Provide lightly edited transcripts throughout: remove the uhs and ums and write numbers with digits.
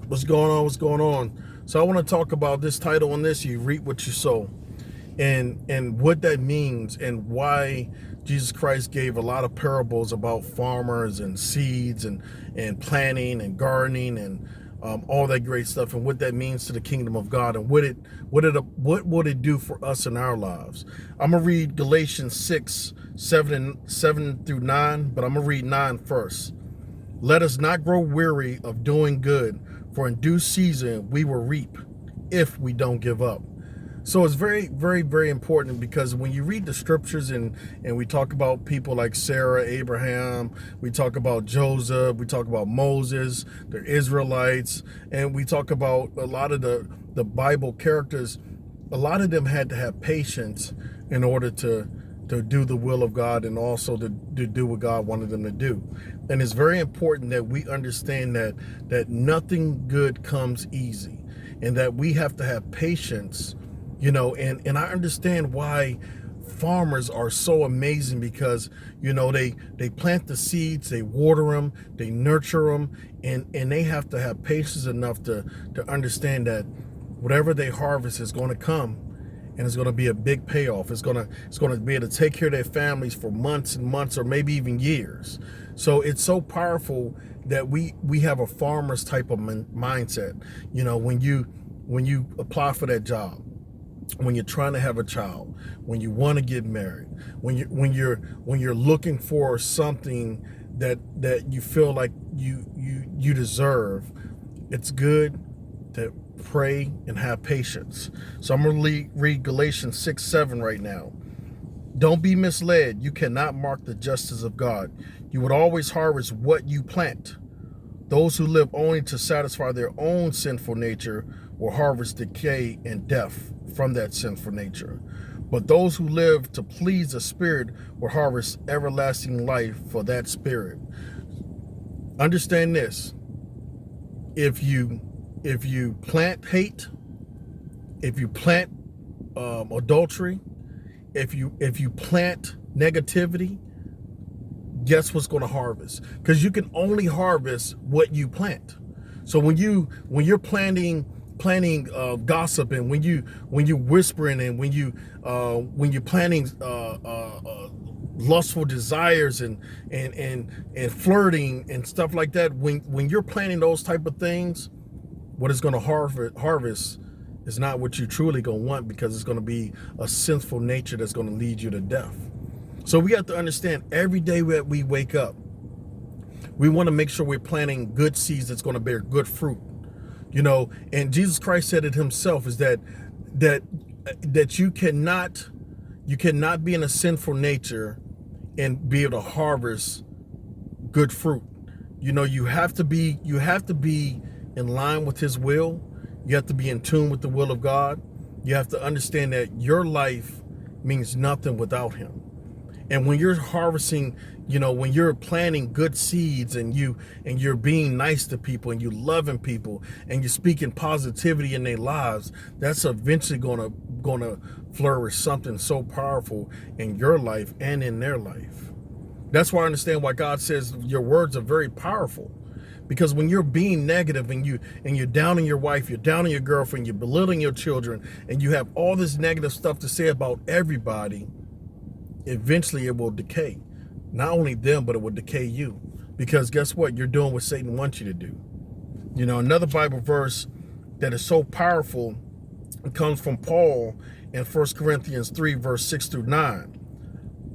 What's going on? What's going on? So I want to talk about this title on this. You reap what you sow, and what that means, and why Jesus Christ gave a lot of parables about farmers and seeds and planting and gardening and all that great stuff, and what that means to the kingdom of God, and what would it do for us in our lives. I'm gonna read Galatians 6:7 through 9, but I'm gonna read 9 first. Let us not grow weary of doing good, for in due season we will reap if we don't give up. So it's very, very, very important, because when you read the scriptures and we talk about people like Sarah, Abraham, we talk about Joseph, we talk about Moses, the Israelites, and we talk about a lot of the Bible characters. A lot of them had to have patience in order to do the will of God, and also to do what God wanted them to do. And it's very important that we understand that nothing good comes easy, and that we have to have patience, and I understand why farmers are so amazing, because they plant the seeds, they water them, they nurture them, and they have to have patience enough to understand that whatever they harvest is going to come, and it's going to be a big payoff. It's going to be able to take care of their families for months and months, or maybe even years. So it's so powerful that we have a farmer's type of mindset. When you apply for that job, when you're trying to have a child, when you want to get married, when you're looking for something that you feel like you deserve, it's good to pray and have patience. So I'm going to read Galatians 6:7 right now. Don't be misled. You cannot mark the justice of God. You would always harvest what you plant. Those who live only to satisfy their own sinful nature will harvest decay and death from that sinful nature. But those who live to please the Spirit will harvest everlasting life for that Spirit. Understand this. If you plant hate, if you plant adultery, if you plant negativity, guess what's going to harvest? Because you can only harvest what you plant. So when you're planting gossip, and when you whispering, and when you're planting lustful desires and flirting and stuff like that, when you're planting those type of things, what is going to harvest is not what you truly going to want, because it's going to be a sinful nature that's going to lead you to death. So we have to understand, every day that we wake up, we want to make sure we're planting good seeds that's going to bear good fruit. And Jesus Christ said it himself, is that you cannot be in a sinful nature and be able to harvest good fruit. You have to be in line with his will. You have to be in tune with the will of God. You have to understand that your life means nothing without him. And when you're harvesting, when you're planting good seeds, and you're being nice to people, and you're loving people, and you're speaking positivity in their lives, that's eventually gonna flourish something so powerful in your life and in their life. That's why I understand why God says your words are very powerful. Because when you're being negative, and you're downing your wife, you're downing your girlfriend, you're belittling your children, and you have all this negative stuff to say about everybody, eventually it will decay. Not only them, but it will decay you. Because guess what? You're doing what Satan wants you to do. Another Bible verse that is so powerful, it comes from Paul in 1 Corinthians 3, verse 6 through 9.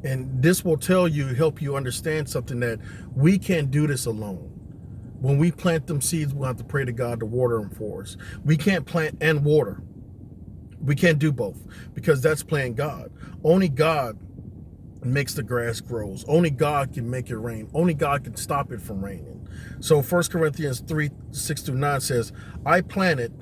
And this will help you understand something, that we can't do this alone. When we plant them seeds, we'll have to pray to God to water them for us. We can't plant and water. We can't do both, because that's playing God. Only God makes the grass grows. Only God can make it rain. Only God can stop it from raining. So 1 Corinthians 3, 6 through 9 says, I planted,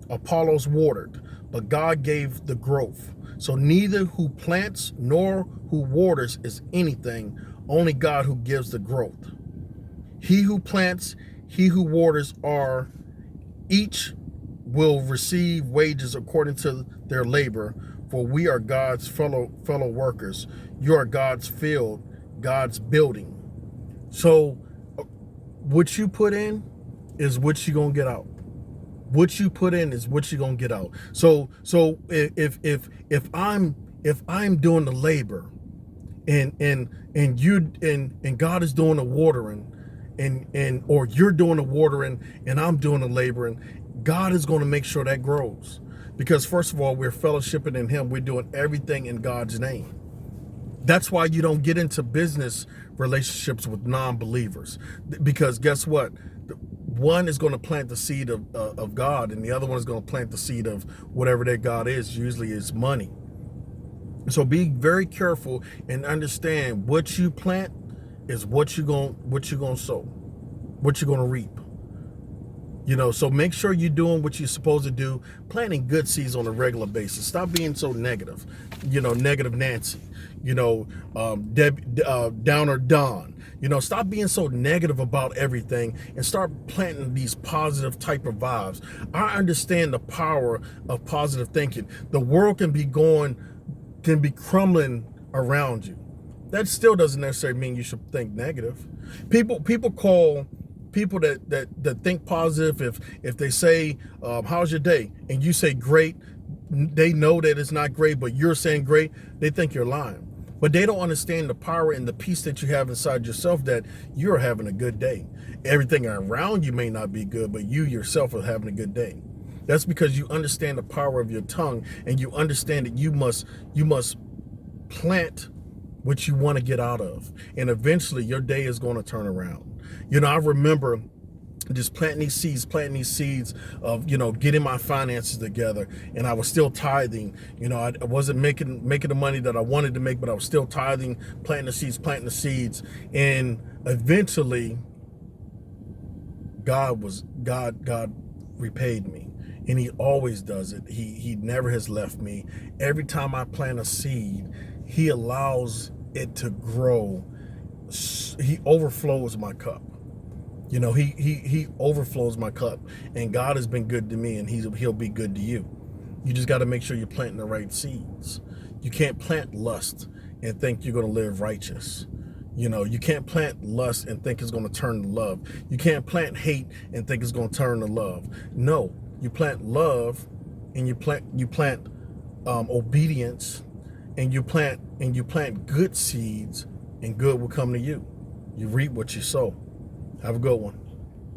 Apollos watered, but God gave the growth. So neither who plants nor who waters is anything, only God who gives the growth. He who plants, he who waters are each will receive wages according to their labor, for we are God's fellow workers. You are God's field, God's building. So what you put in is what you're going to get out. What you put in is what you're gonna get out. So if I'm doing the labor, and God is doing the watering, and or you're doing the watering and I'm doing the laboring, God is going to make sure that grows. Because first of all, we're fellowshipping in Him. We're doing everything in God's name. That's why you don't get into business relationships with non-believers, because guess what? One is going to plant the seed of God, and the other one is going to plant the seed of whatever that God is. Usually it's money. So be very careful and understand what you plant is what you're going to sow, what you're going to reap. So make sure you're doing what you're supposed to do, planting good seeds on a regular basis. Stop being so negative, negative Nancy, Downer Don. Stop being so negative about everything and start planting these positive type of vibes. I understand the power of positive thinking. The world can be crumbling around you. That still doesn't necessarily mean you should think negative. People call people that think positive, if they say, how's your day? And you say great, they know that it's not great, but you're saying great, they think you're lying. But they don't understand the power and the peace that you have inside yourself, that you're having a good day. Everything around you may not be good, but you yourself are having a good day. That's because you understand the power of your tongue, and you understand that you must plant what you want to get out of. And eventually your day is going to turn around. I remember just planting these seeds of, getting my finances together. And I was still tithing. I wasn't making the money that I wanted to make, but I was still tithing, planting the seeds. And eventually God repaid me. And He always does it. He never has left me. Every time I plant a seed, He allows it to grow. He overflows my cup. He overflows my cup. And God has been good to me, and He'll be good to you. You just got to make sure you're planting the right seeds. You can't plant lust and think you're going to live righteous. You can't plant lust and think it's going to turn to love. You can't plant hate and think it's going to turn to love. No, you plant love, and you plant obedience, and you plant good seeds, and good will come to you. You reap what you sow. Have a good one.